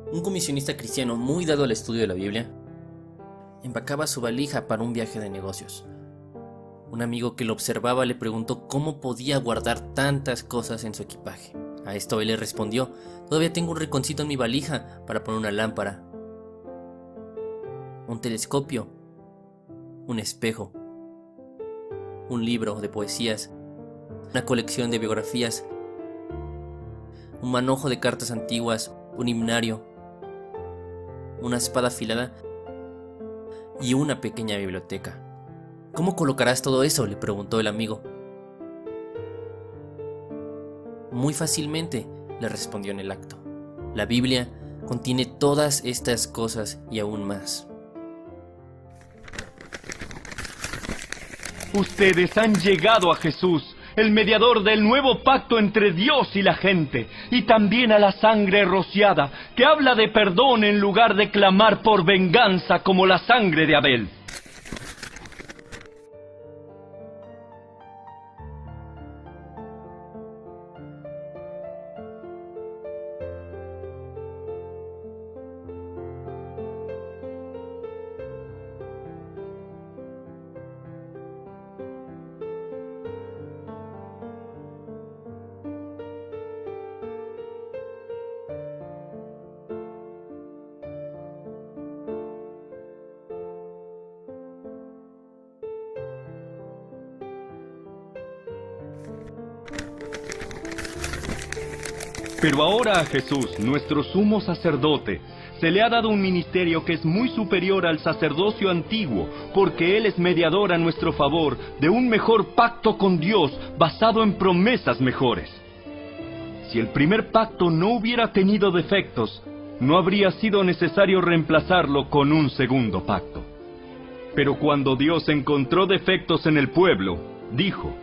Un comisionista cristiano muy dado al estudio de la Biblia empacaba su valija para un viaje de negocios. Un amigo que lo observaba le preguntó cómo podía guardar tantas cosas en su equipaje. A esto él le respondió: todavía tengo un rinconcito en mi valija para poner una lámpara, un telescopio, un espejo, un libro de poesías, una colección de biografías, un manojo de cartas antiguas, un himnario, una espada afilada y una pequeña biblioteca. ¿Cómo colocarás todo eso?, le preguntó el amigo. Muy fácilmente, le respondió en el acto. La Biblia contiene todas estas cosas y aún más. Ustedes han llegado a Jesús, el mediador del nuevo pacto entre Dios y la gente, y también a la sangre rociada, que habla de perdón en lugar de clamar por venganza como la sangre de Abel. Pero ahora a Jesús, nuestro sumo sacerdote, se le ha dado un ministerio que es muy superior al sacerdocio antiguo, porque Él es mediador a nuestro favor de un mejor pacto con Dios basado en promesas mejores. Si el primer pacto no hubiera tenido defectos, no habría sido necesario reemplazarlo con un segundo pacto. Pero cuando Dios encontró defectos en el pueblo, dijo: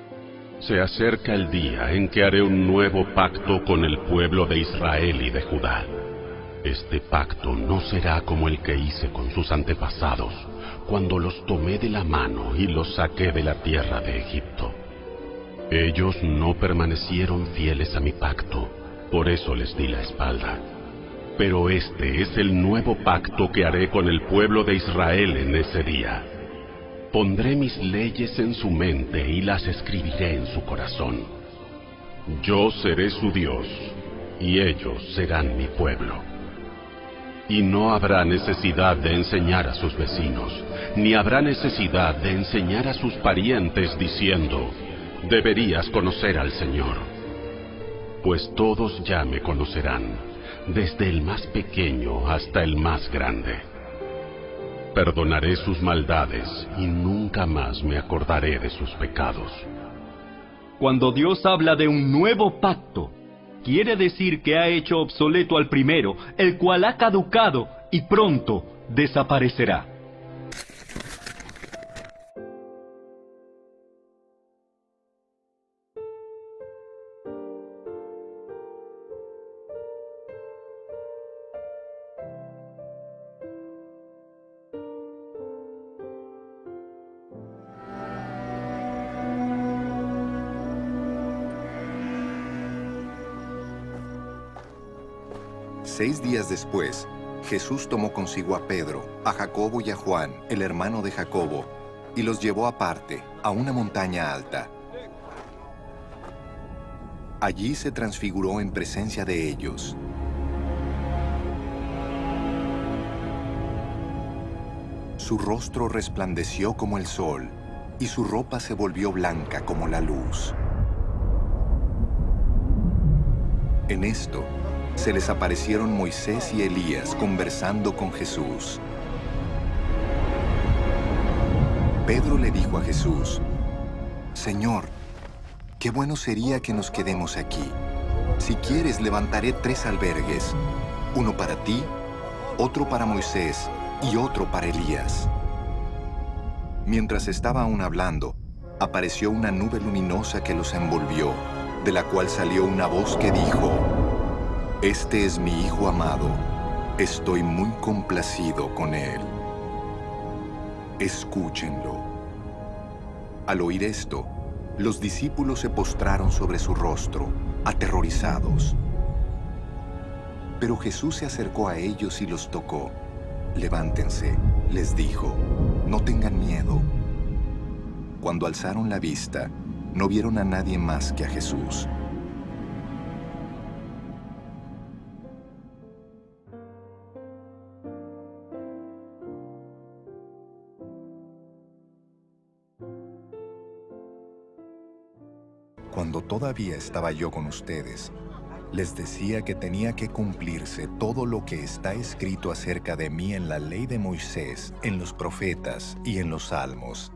Se acerca el día en que haré un nuevo pacto con el pueblo de Israel y de Judá. Este pacto no será como el que hice con sus antepasados, cuando los tomé de la mano y los saqué de la tierra de Egipto. Ellos no permanecieron fieles a mi pacto, por eso les di la espalda. Pero este es el nuevo pacto que haré con el pueblo de Israel en ese día. Pondré mis leyes en su mente y las escribiré en su corazón. Yo seré su Dios, y ellos serán mi pueblo. Y no habrá necesidad de enseñar a sus vecinos, ni habrá necesidad de enseñar a sus parientes diciendo: deberías conocer al Señor. Pues todos ya me conocerán, desde el más pequeño hasta el más grande. Perdonaré sus maldades y nunca más me acordaré de sus pecados. Cuando Dios habla de un nuevo pacto, quiere decir que ha hecho obsoleto al primero, el cual ha caducado y pronto desaparecerá. Seis días después, Jesús tomó consigo a Pedro, a Jacobo y a Juan, el hermano de Jacobo, y los llevó aparte, a una montaña alta. Allí se transfiguró en presencia de ellos. Su rostro resplandeció como el sol, y su ropa se volvió blanca como la luz. En esto, se les aparecieron Moisés y Elías conversando con Jesús. Pedro le dijo a Jesús: Señor, qué bueno sería que nos quedemos aquí. Si quieres, levantaré 3 albergues, uno para ti, otro para Moisés y otro para Elías. Mientras estaba aún hablando, apareció una nube luminosa que los envolvió, de la cual salió una voz que dijo: Este es mi Hijo amado, estoy muy complacido con él. Escúchenlo. Al oír esto, los discípulos se postraron sobre su rostro, aterrorizados. Pero Jesús se acercó a ellos y los tocó. «Levántense», les dijo, «no tengan miedo». Cuando alzaron la vista, no vieron a nadie más que a Jesús. Cuando todavía estaba yo con ustedes, les decía que tenía que cumplirse todo lo que está escrito acerca de mí en la ley de Moisés, en los profetas y en los salmos.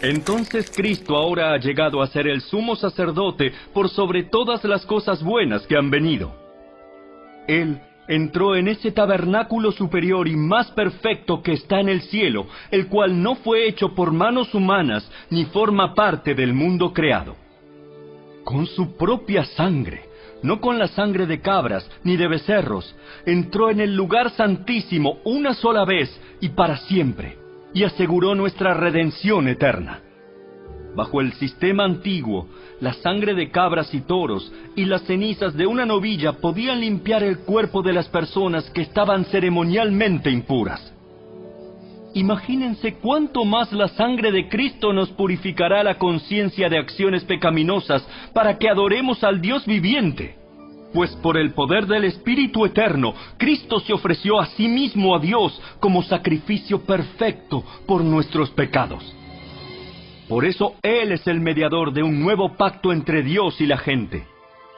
Entonces Cristo ahora ha llegado a ser el sumo sacerdote por sobre todas las cosas buenas que han venido. Él entró en ese tabernáculo superior y más perfecto que está en el cielo, el cual no fue hecho por manos humanas ni forma parte del mundo creado. Con su propia sangre, no con la sangre de cabras ni de becerros, entró en el lugar santísimo una sola vez y para siempre, y aseguró nuestra redención eterna. Bajo el sistema antiguo, la sangre de cabras y toros y las cenizas de una novilla podían limpiar el cuerpo de las personas que estaban ceremonialmente impuras. Imagínense cuánto más la sangre de Cristo nos purificará la conciencia de acciones pecaminosas para que adoremos al Dios viviente. Pues por el poder del Espíritu Eterno, Cristo se ofreció a sí mismo a Dios como sacrificio perfecto por nuestros pecados. Por eso Él es el mediador de un nuevo pacto entre Dios y la gente,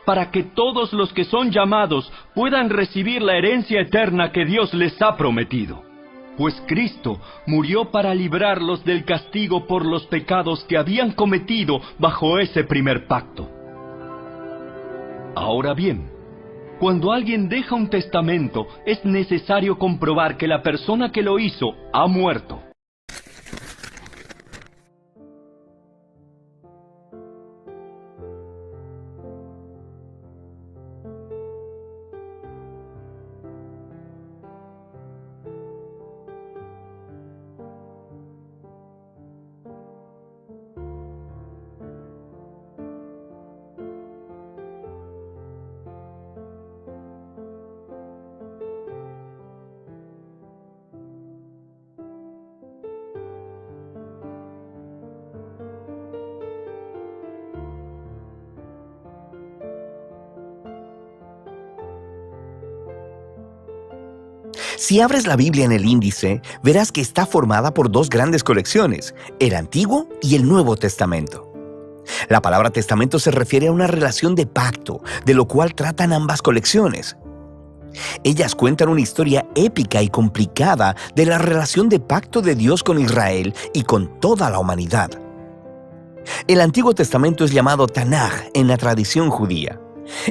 para que todos los que son llamados puedan recibir la herencia eterna que Dios les ha prometido. Pues Cristo murió para librarlos del castigo por los pecados que habían cometido bajo ese primer pacto. Ahora bien, cuando alguien deja un testamento, es necesario comprobar que la persona que lo hizo ha muerto. Si abres la Biblia en el índice, verás que está formada por dos grandes colecciones, el Antiguo y el Nuevo Testamento. La palabra testamento se refiere a una relación de pacto, de lo cual tratan ambas colecciones. Ellas cuentan una historia épica y complicada de la relación de pacto de Dios con Israel y con toda la humanidad. El Antiguo Testamento es llamado Tanaj en la tradición judía.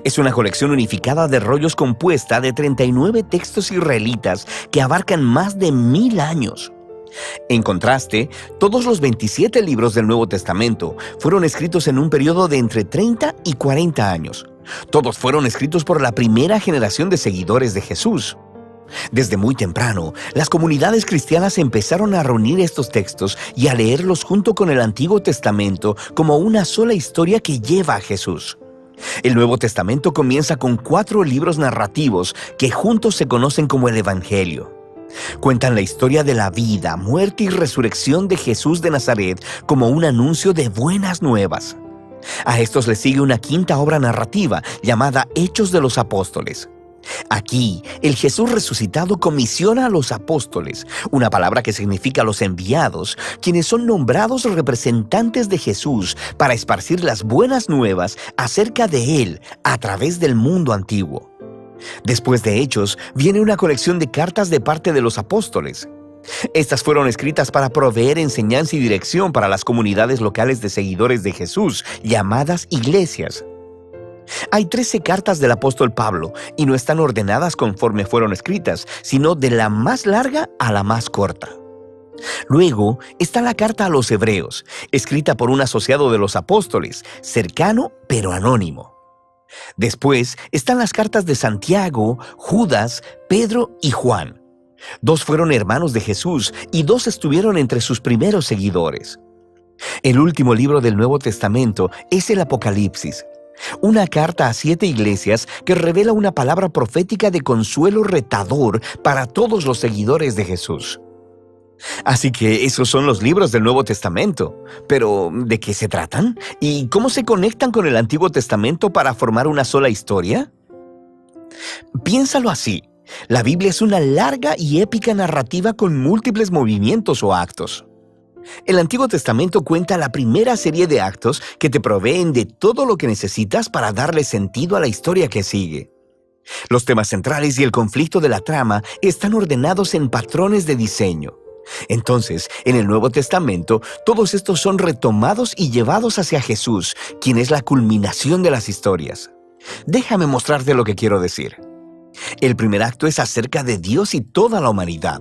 Es una colección unificada de rollos compuesta de 39 textos israelitas que abarcan más de 1000 años. En contraste, todos los 27 libros del Nuevo Testamento fueron escritos en un periodo de entre 30 y 40 años. Todos fueron escritos por la primera generación de seguidores de Jesús. Desde muy temprano, las comunidades cristianas empezaron a reunir estos textos y a leerlos junto con el Antiguo Testamento como una sola historia que lleva a Jesús. El Nuevo Testamento comienza con 4 libros narrativos que juntos se conocen como el Evangelio. Cuentan la historia de la vida, muerte y resurrección de Jesús de Nazaret como un anuncio de buenas nuevas. A estos le sigue una quinta obra narrativa llamada Hechos de los Apóstoles. Aquí, el Jesús resucitado comisiona a los apóstoles, una palabra que significa los enviados, quienes son nombrados representantes de Jesús para esparcir las buenas nuevas acerca de Él a través del mundo antiguo. Después de Hechos, viene una colección de cartas de parte de los apóstoles. Estas fueron escritas para proveer enseñanza y dirección para las comunidades locales de seguidores de Jesús, llamadas iglesias. Hay 13 cartas del apóstol Pablo y no están ordenadas conforme fueron escritas, sino de la más larga a la más corta. Luego está la carta a los hebreos, escrita por un asociado de los apóstoles, cercano pero anónimo. Después están las cartas de Santiago, Judas, Pedro y Juan. 2 fueron hermanos de Jesús y 2 estuvieron entre sus primeros seguidores. El último libro del Nuevo Testamento es el Apocalipsis, una carta a 7 iglesias que revela una palabra profética de consuelo retador para todos los seguidores de Jesús. Así que esos son los libros del Nuevo Testamento. Pero, ¿de qué se tratan? ¿Y cómo se conectan con el Antiguo Testamento para formar una sola historia? Piénsalo así. La Biblia es una larga y épica narrativa con múltiples movimientos o actos. El Antiguo Testamento cuenta la primera serie de actos que te proveen de todo lo que necesitas para darle sentido a la historia que sigue. Los temas centrales y el conflicto de la trama están ordenados en patrones de diseño. Entonces, en el Nuevo Testamento, todos estos son retomados y llevados hacia Jesús, quien es la culminación de las historias. Déjame mostrarte lo que quiero decir. El primer acto es acerca de Dios y toda la humanidad.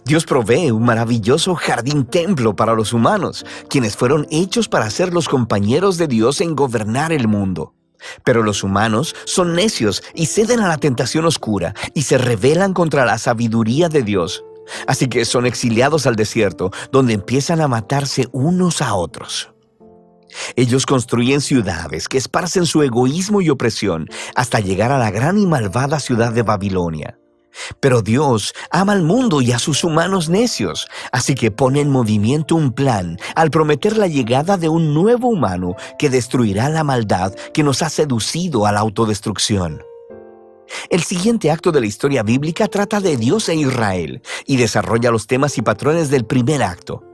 Dios provee un maravilloso jardín templo para los humanos, quienes fueron hechos para ser los compañeros de Dios en gobernar el mundo. Pero los humanos son necios y ceden a la tentación oscura y se rebelan contra la sabiduría de Dios. Así que son exiliados al desierto, donde empiezan a matarse unos a otros. Ellos construyen ciudades que esparcen su egoísmo y opresión hasta llegar a la gran y malvada ciudad de Babilonia. Pero Dios ama al mundo y a sus humanos necios, así que pone en movimiento un plan al prometer la llegada de un nuevo humano que destruirá la maldad que nos ha seducido a la autodestrucción. El siguiente acto de la historia bíblica trata de Dios e Israel y desarrolla los temas y patrones del primer acto.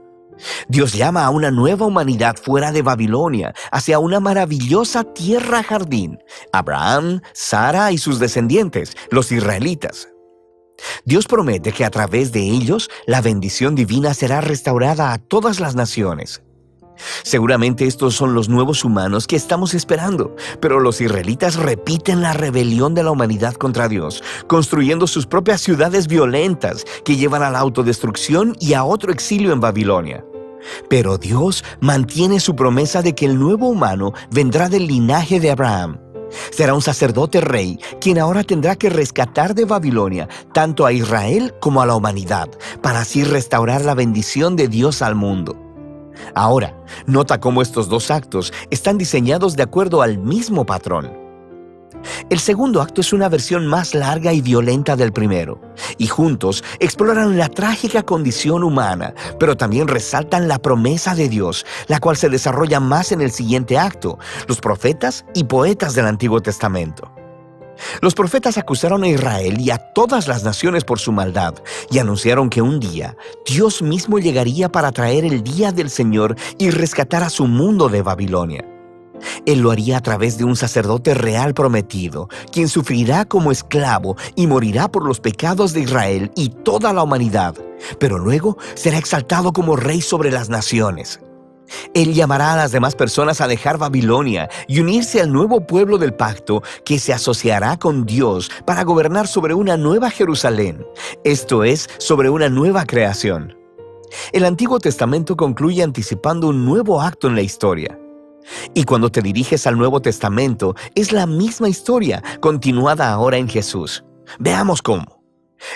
Dios llama a una nueva humanidad fuera de Babilonia, hacia una maravillosa tierra jardín, Abraham, Sara y sus descendientes, los israelitas. Dios promete que a través de ellos la bendición divina será restaurada a todas las naciones. Seguramente estos son los nuevos humanos que estamos esperando, pero los israelitas repiten la rebelión de la humanidad contra Dios, construyendo sus propias ciudades violentas que llevan a la autodestrucción y a otro exilio en Babilonia. Pero Dios mantiene su promesa de que el nuevo humano vendrá del linaje de Abraham. Será un sacerdote rey, quien ahora tendrá que rescatar de Babilonia tanto a Israel como a la humanidad, para así restaurar la bendición de Dios al mundo. Ahora, nota cómo estos 2 actos están diseñados de acuerdo al mismo patrón. El segundo acto es una versión más larga y violenta del primero, y juntos exploran la trágica condición humana, pero también resaltan la promesa de Dios, la cual se desarrolla más en el siguiente acto, los profetas y poetas del Antiguo Testamento. Los profetas acusaron a Israel y a todas las naciones por su maldad y anunciaron que un día Dios mismo llegaría para traer el día del Señor y rescatar a su mundo de Babilonia. Él lo haría a través de un sacerdote real prometido, quien sufrirá como esclavo y morirá por los pecados de Israel y toda la humanidad, pero luego será exaltado como rey sobre las naciones. Él llamará a las demás personas a dejar Babilonia y unirse al nuevo pueblo del pacto que se asociará con Dios para gobernar sobre una nueva Jerusalén, esto es, sobre una nueva creación. El Antiguo Testamento concluye anticipando un nuevo acto en la historia. Y cuando te diriges al Nuevo Testamento, es la misma historia, continuada ahora en Jesús. Veamos cómo.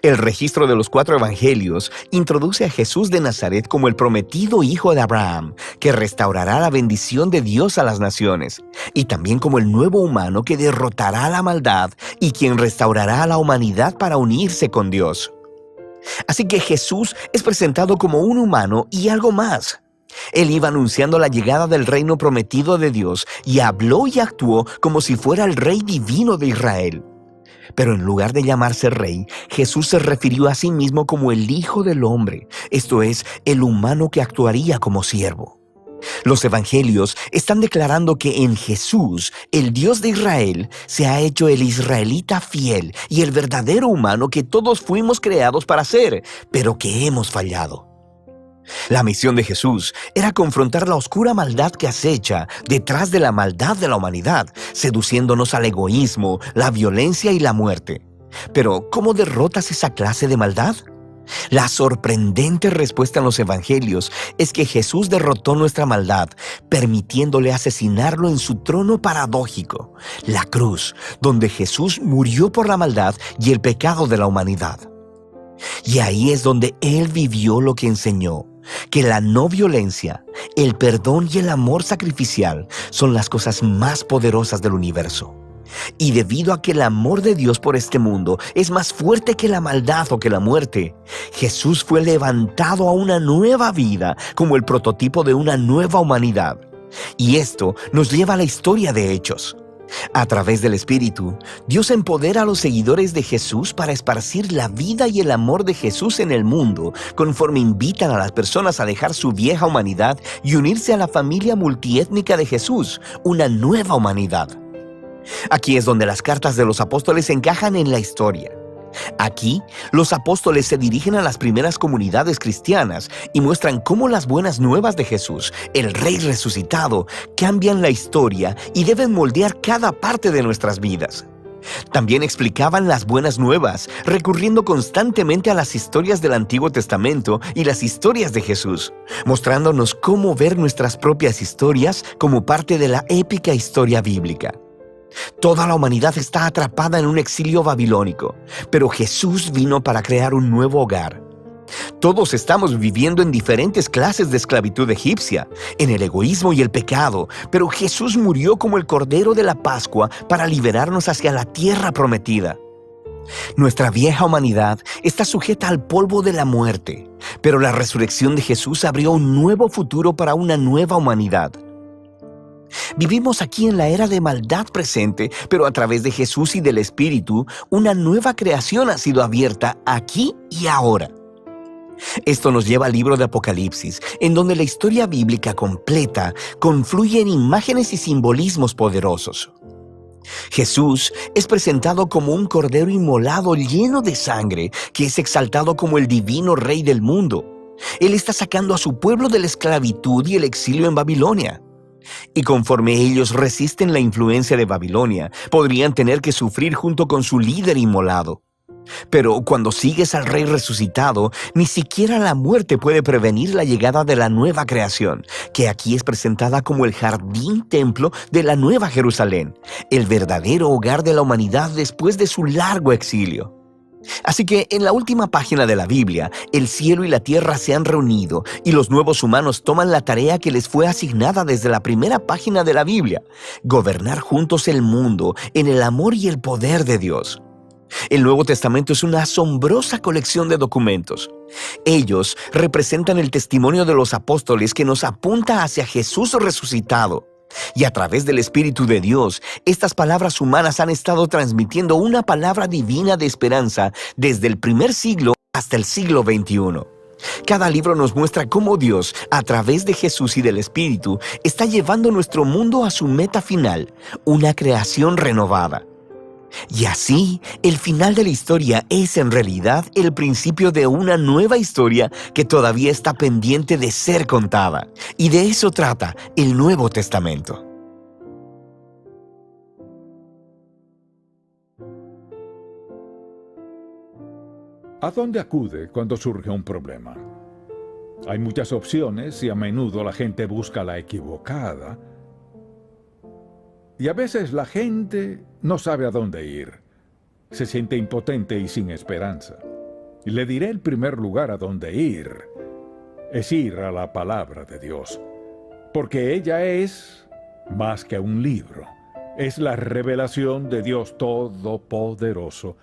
El registro de los 4 evangelios introduce a Jesús de Nazaret como el prometido hijo de Abraham, que restaurará la bendición de Dios a las naciones, y también como el nuevo humano que derrotará la maldad y quien restaurará a la humanidad para unirse con Dios. Así que Jesús es presentado como un humano y algo más. Él iba anunciando la llegada del reino prometido de Dios y habló y actuó como si fuera el rey divino de Israel. Pero en lugar de llamarse rey, Jesús se refirió a sí mismo como el Hijo del Hombre, esto es, el humano que actuaría como siervo. Los evangelios están declarando que en Jesús, el Dios de Israel, se ha hecho el israelita fiel y el verdadero humano que todos fuimos creados para ser, pero que hemos fallado. La misión de Jesús era confrontar la oscura maldad que acecha detrás de la maldad de la humanidad, seduciéndonos al egoísmo, la violencia y la muerte. Pero, ¿cómo derrotas esa clase de maldad? La sorprendente respuesta en los evangelios es que Jesús derrotó nuestra maldad, permitiéndole asesinarlo en su trono paradójico, la cruz, donde Jesús murió por la maldad y el pecado de la humanidad. Y ahí es donde Él vivió lo que enseñó, que la no violencia, el perdón y el amor sacrificial son las cosas más poderosas del universo. Y debido a que el amor de Dios por este mundo es más fuerte que la maldad o que la muerte, Jesús fue levantado a una nueva vida como el prototipo de una nueva humanidad. Y esto nos lleva a la historia de Hechos. A través del Espíritu, Dios empodera a los seguidores de Jesús para esparcir la vida y el amor de Jesús en el mundo, conforme invitan a las personas a dejar su vieja humanidad y unirse a la familia multiétnica de Jesús, una nueva humanidad. Aquí es donde las cartas de los apóstoles encajan en la historia. Aquí, los apóstoles se dirigen a las primeras comunidades cristianas y muestran cómo las buenas nuevas de Jesús, el Rey resucitado, cambian la historia y deben moldear cada parte de nuestras vidas. También explicaban las buenas nuevas, recurriendo constantemente a las historias del Antiguo Testamento y las historias de Jesús, mostrándonos cómo ver nuestras propias historias como parte de la épica historia bíblica. Toda la humanidad está atrapada en un exilio babilónico, pero Jesús vino para crear un nuevo hogar. Todos estamos viviendo en diferentes clases de esclavitud egipcia, en el egoísmo y el pecado, pero Jesús murió como el Cordero de la Pascua para liberarnos hacia la tierra prometida. Nuestra vieja humanidad está sujeta al polvo de la muerte, pero la resurrección de Jesús abrió un nuevo futuro para una nueva humanidad. Vivimos aquí en la era de maldad presente, pero a través de Jesús y del Espíritu, una nueva creación ha sido abierta aquí y ahora. Esto nos lleva al libro de Apocalipsis, en donde la historia bíblica completa confluye en imágenes y simbolismos poderosos. Jesús es presentado como un cordero inmolado lleno de sangre, que es exaltado como el divino Rey del mundo. Él está sacando a su pueblo de la esclavitud y el exilio en Babilonia. Y conforme ellos resisten la influencia de Babilonia, podrían tener que sufrir junto con su líder inmolado. Pero cuando sigues al Rey resucitado, ni siquiera la muerte puede prevenir la llegada de la nueva creación, que aquí es presentada como el jardín templo de la Nueva Jerusalén, el verdadero hogar de la humanidad después de su largo exilio. Así que en la última página de la Biblia, el cielo y la tierra se han reunido y los nuevos humanos toman la tarea que les fue asignada desde la primera página de la Biblia: gobernar juntos el mundo en el amor y el poder de Dios. El Nuevo Testamento es una asombrosa colección de documentos. Ellos representan el testimonio de los apóstoles que nos apunta hacia Jesús resucitado. Y a través del Espíritu de Dios, estas palabras humanas han estado transmitiendo una palabra divina de esperanza desde el primer siglo hasta el siglo XXI. Cada libro nos muestra cómo Dios, a través de Jesús y del Espíritu, está llevando nuestro mundo a su meta final, una creación renovada. Y así, el final de la historia es en realidad el principio de una nueva historia que todavía está pendiente de ser contada. Y de eso trata el Nuevo Testamento. ¿A dónde acude cuando surge un problema? Hay muchas opciones y a menudo la gente busca la equivocada. Y a veces la gente no sabe a dónde ir. Se siente impotente y sin esperanza. Y le diré el primer lugar a dónde ir. Es ir a la palabra de Dios. Porque ella es más que un libro. Es la revelación de Dios Todopoderoso.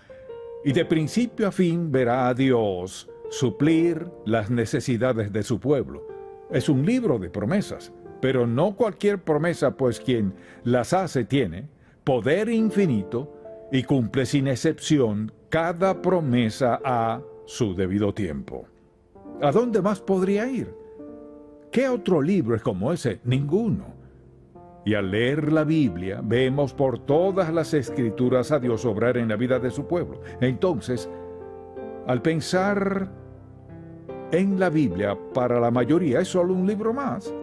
Y de principio a fin verá a Dios suplir las necesidades de su pueblo. Es un libro de promesas. Pero no cualquier promesa, pues quien las hace tiene poder infinito y cumple sin excepción cada promesa a su debido tiempo. ¿A dónde más podría ir? ¿Qué otro libro es como ese? Ninguno. Y al leer la Biblia, vemos por todas las escrituras a Dios obrar en la vida de su pueblo. Entonces, al pensar en la Biblia, para la mayoría es solo un libro más.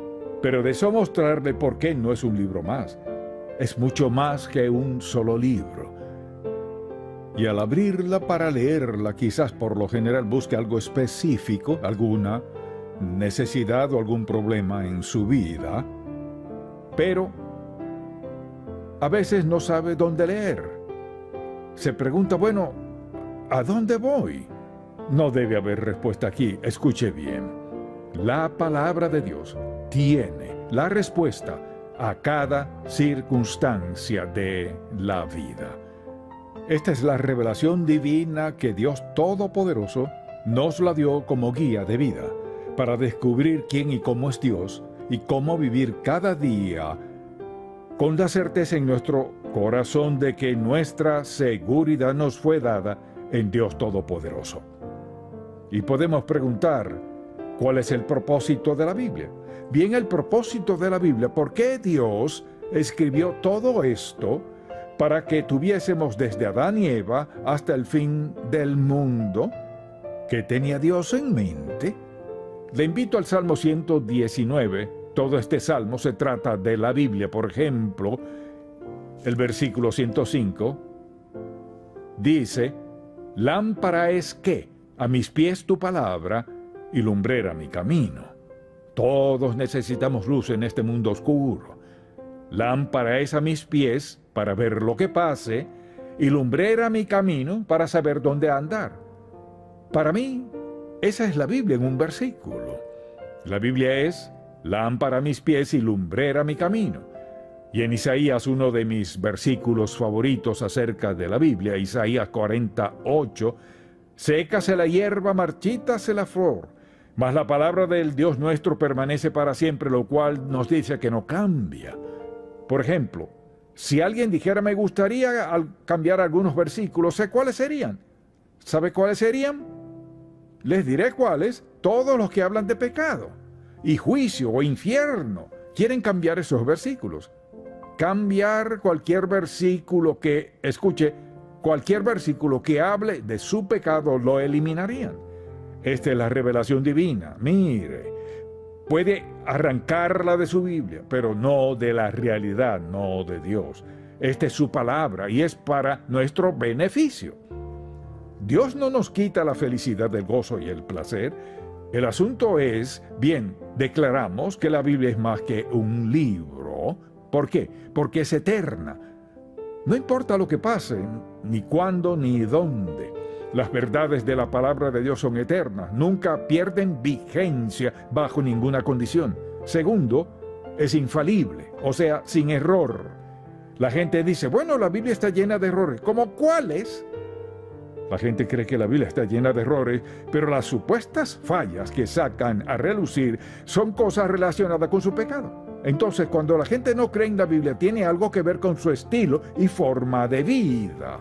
Pero deseo mostrarle por qué no es un libro más. Es mucho más que un solo libro. Y al abrirla para leerla, quizás por lo general busque algo específico, alguna necesidad o algún problema en su vida, pero a veces no sabe dónde leer. Se pregunta, bueno, ¿a dónde voy? No debe haber respuesta aquí. Escuche bien. La palabra de Dios tiene la respuesta a cada circunstancia de la vida. Esta es la revelación divina que Dios Todopoderoso nos la dio como guía de vida para descubrir quién y cómo es Dios y cómo vivir cada día con la certeza en nuestro corazón de que nuestra seguridad nos fue dada en Dios Todopoderoso. Y podemos preguntar, ¿cuál es el propósito de la Biblia? Bien, el propósito de la Biblia, ¿por qué Dios escribió todo esto para que tuviésemos desde Adán y Eva hasta el fin del mundo? ¿Qué tenía Dios en mente? Le invito al Salmo 119. Todo este salmo se trata de la Biblia. Por ejemplo, el versículo 105 dice, «Lámpara es ¿qué? A mis pies tu palabra y lumbrera mi camino». Todos necesitamos luz en este mundo oscuro. Lámpara es a mis pies para ver lo que pase y lumbrera mi camino para saber dónde andar. Para mí, esa es la Biblia en un versículo. La Biblia es lámpara a mis pies y lumbrera mi camino. Y en Isaías, uno de mis versículos favoritos acerca de la Biblia, Isaías 48, sécase la hierba, marchítase la flor, mas la palabra del Dios nuestro permanece para siempre, lo cual nos dice que no cambia. Por ejemplo, si alguien dijera, me gustaría cambiar algunos versículos, sé cuáles serían. ¿Sabe cuáles serían? Les diré cuáles. Todos los que hablan de pecado y juicio o infierno quieren cambiar esos versículos. Cambiar cualquier versículo que, escuche, cualquier versículo que hable de su pecado lo eliminarían. Esta es la revelación divina. Mire, puede arrancarla de su Biblia, pero no de la realidad, no de Dios. Esta es su palabra y es para nuestro beneficio. Dios no nos quita la felicidad, el gozo y el placer. El asunto es, bien, declaramos que la Biblia es más que un libro. ¿Por qué? Porque es eterna. No importa lo que pase, ni cuándo, ni dónde. Las verdades de la palabra de Dios son eternas, nunca pierden vigencia bajo ninguna condición. Segundo, es infalible, o sea, sin error. La gente dice, bueno, la Biblia está llena de errores. ¿Cómo cuáles? La gente cree que la Biblia está llena de errores, pero las supuestas fallas que sacan a relucir son cosas relacionadas con su pecado. Entonces, cuando la gente no cree en la Biblia, tiene algo que ver con su estilo y forma de vida.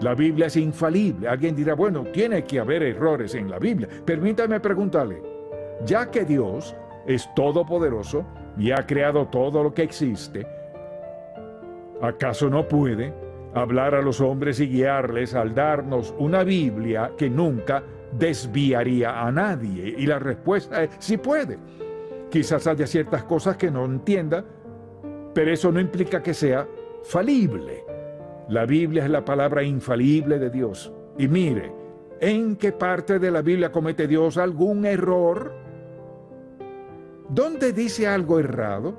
La Biblia es infalible. Alguien dirá, bueno, tiene que haber errores en la Biblia. Permítame preguntarle, ya que Dios es todopoderoso y ha creado todo lo que existe, ¿acaso no puede hablar a los hombres y guiarles al darnos una Biblia que nunca desviaría a nadie? Y la respuesta es, sí puede. Quizás haya ciertas cosas que no entienda, pero eso no implica que sea falible. La Biblia es la palabra infalible de Dios. Y mire, ¿en qué parte de la Biblia comete Dios algún error? ¿Dónde dice algo errado?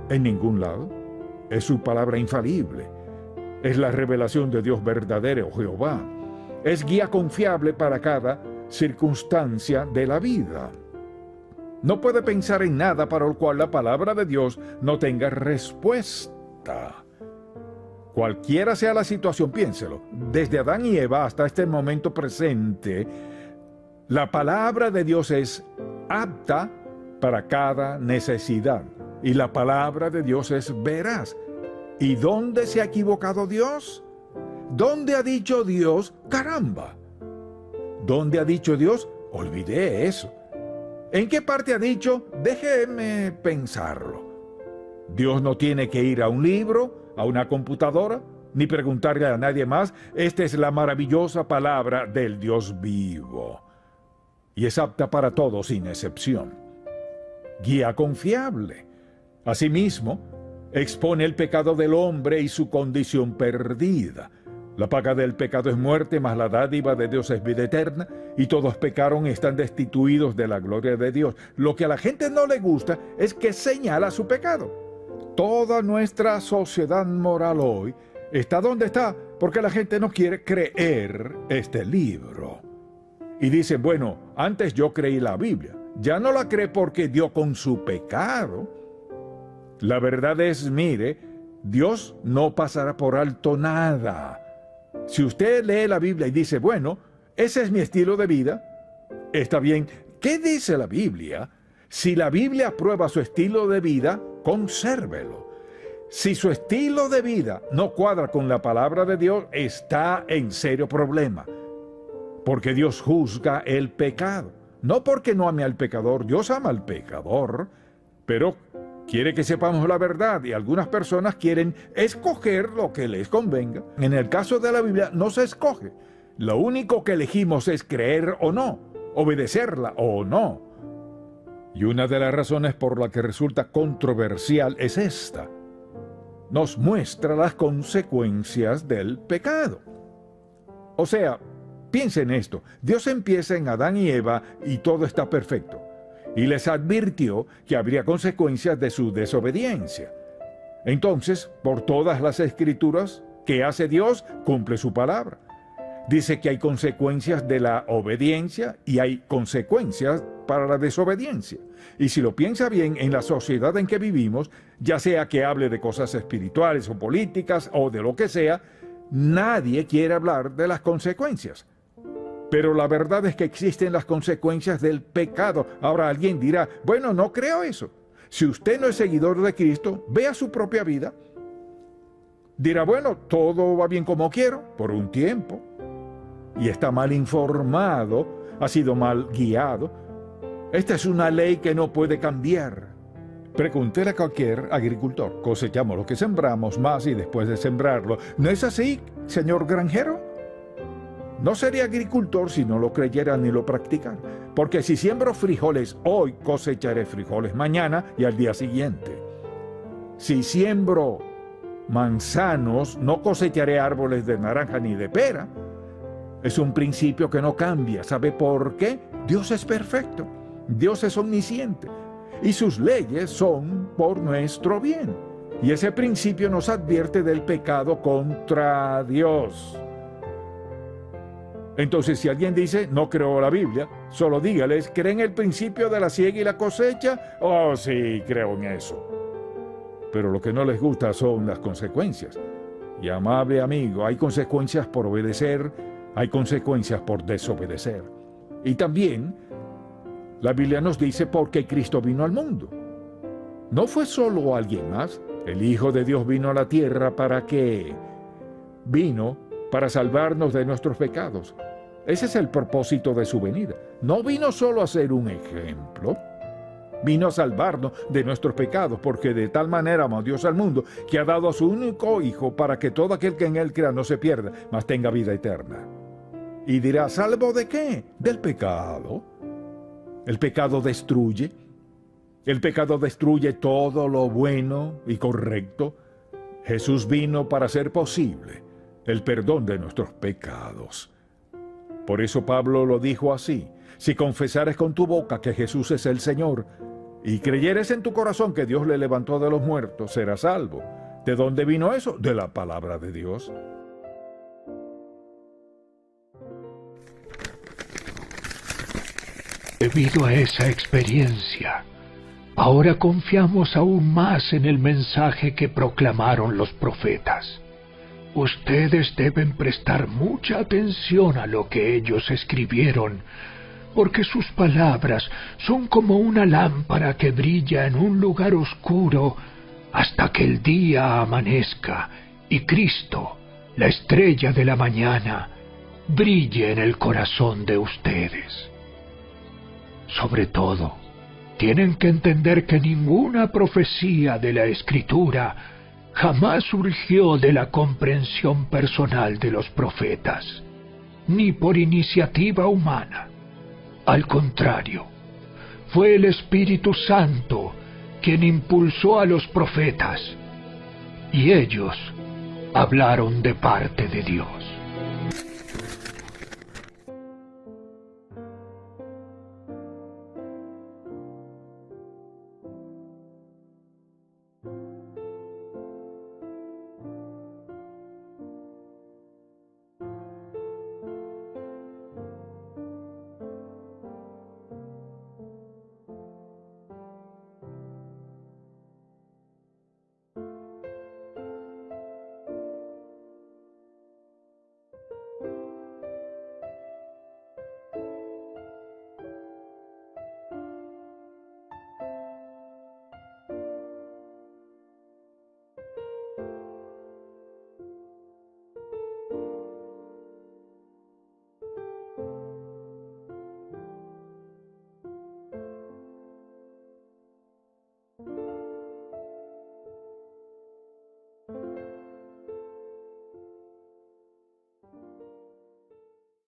En ningún lado. Es su palabra infalible. Es la revelación de Dios verdadero, Jehová. Es guía confiable para cada circunstancia de la vida. No puede pensar en nada para lo cual la palabra de Dios no tenga respuesta. Cualquiera sea la situación, piénselo. Desde Adán y Eva hasta este momento presente, la palabra de Dios es apta para cada necesidad. Y la palabra de Dios es veraz. ¿Y dónde se ha equivocado Dios? ¿Dónde ha dicho Dios, caramba? ¿Dónde ha dicho Dios, olvidé eso? ¿En qué parte ha dicho, déjeme pensarlo? Dios no tiene que ir a un libro, a una computadora, ni preguntarle a nadie más. Esta es la maravillosa palabra del Dios vivo. Y es apta para todos sin excepción. Guía confiable. Asimismo, expone el pecado del hombre y su condición perdida. La paga del pecado es muerte, mas la dádiva de Dios es vida eterna, y todos pecaron y están destituidos de la gloria de Dios. Lo que a la gente no le gusta es que señala su pecado. Toda nuestra sociedad moral hoy está donde está porque la gente no quiere creer este libro. Y dicen, bueno, antes yo creí la Biblia. Ya no la cree porque dio con su pecado. La verdad es, mire, Dios no pasará por alto nada. Si usted lee la Biblia y dice, bueno, ese es mi estilo de vida, está bien. ¿Qué dice la Biblia? Si la Biblia aprueba su estilo de vida, consérvelo. Si su estilo de vida no cuadra con la palabra de Dios, está en serio problema. Porque Dios juzga el pecado. No porque no ame al pecador, Dios ama al pecador, pero quiere que sepamos la verdad y algunas personas quieren escoger lo que les convenga. En el caso de la Biblia no se escoge. Lo único que elegimos es creer o no, obedecerla o no. Y una de las razones por la que resulta controversial es esta. Nos muestra las consecuencias del pecado. O sea, piensen en esto. Dios empieza en Adán y Eva y todo está perfecto. Y les advirtió que habría consecuencias de su desobediencia. Entonces, por todas las escrituras, ¿qué hace Dios? Cumple su palabra. Dice que hay consecuencias de la obediencia y hay consecuencias para la desobediencia. Y si lo piensa bien, en la sociedad en que vivimos, ya sea que hable de cosas espirituales o políticas o de lo que sea, nadie quiere hablar de las consecuencias. Pero la verdad es que existen las consecuencias del pecado. Ahora alguien dirá, bueno, no creo eso. Si usted no es seguidor de Cristo, vea su propia vida. Dirá, bueno, todo va bien como quiero, por un tiempo. Y está mal informado, ha sido mal guiado. Esta es una ley que no puede cambiar. Pregúntele a cualquier agricultor. Cosechamos lo que sembramos más y después de sembrarlo. ¿No es así, señor granjero? No sería agricultor si no lo creyera ni lo practicara. Porque si siembro frijoles hoy, cosecharé frijoles mañana y al día siguiente. Si siembro manzanos, no cosecharé árboles de naranja ni de pera. Es un principio que no cambia. ¿Sabe por qué? Dios es perfecto. Dios es omnisciente. Y sus leyes son por nuestro bien. Y ese principio nos advierte del pecado contra Dios. Entonces, si alguien dice, no creo la Biblia, solo dígales, ¿creen el principio de la siega y la cosecha? Oh, sí, creo en eso. Pero lo que no les gusta son las consecuencias. Y amable amigo, hay consecuencias por obedecer, hay consecuencias por desobedecer. Y también, la Biblia nos dice por qué Cristo vino al mundo. No fue solo alguien más. El Hijo de Dios vino a la tierra ¿para qué? Vino para salvarnos de nuestros pecados. Ese es el propósito de su venida. No vino solo a ser un ejemplo. Vino a salvarnos de nuestros pecados, porque de tal manera amó Dios al mundo, que ha dado a su único Hijo para que todo aquel que en él crea no se pierda, mas tenga vida eterna. Y dirá, ¿salvo de qué? Del pecado. El pecado destruye. El pecado destruye todo lo bueno y correcto. Jesús vino para hacer posible el perdón de nuestros pecados. Por eso Pablo lo dijo así: si confesares con tu boca que Jesús es el Señor y creyeres en tu corazón que Dios le levantó de los muertos, serás salvo. ¿De dónde vino eso? De la palabra de Dios. Debido a esa experiencia, ahora confiamos aún más en el mensaje que proclamaron los profetas. Ustedes deben prestar mucha atención a lo que ellos escribieron, porque sus palabras son como una lámpara que brilla en un lugar oscuro hasta que el día amanezca y Cristo, la estrella de la mañana, brille en el corazón de ustedes. Sobre todo, tienen que entender que ninguna profecía de la Escritura jamás surgió de la comprensión personal de los profetas, ni por iniciativa humana. Al contrario, fue el Espíritu Santo quien impulsó a los profetas, y ellos hablaron de parte de Dios.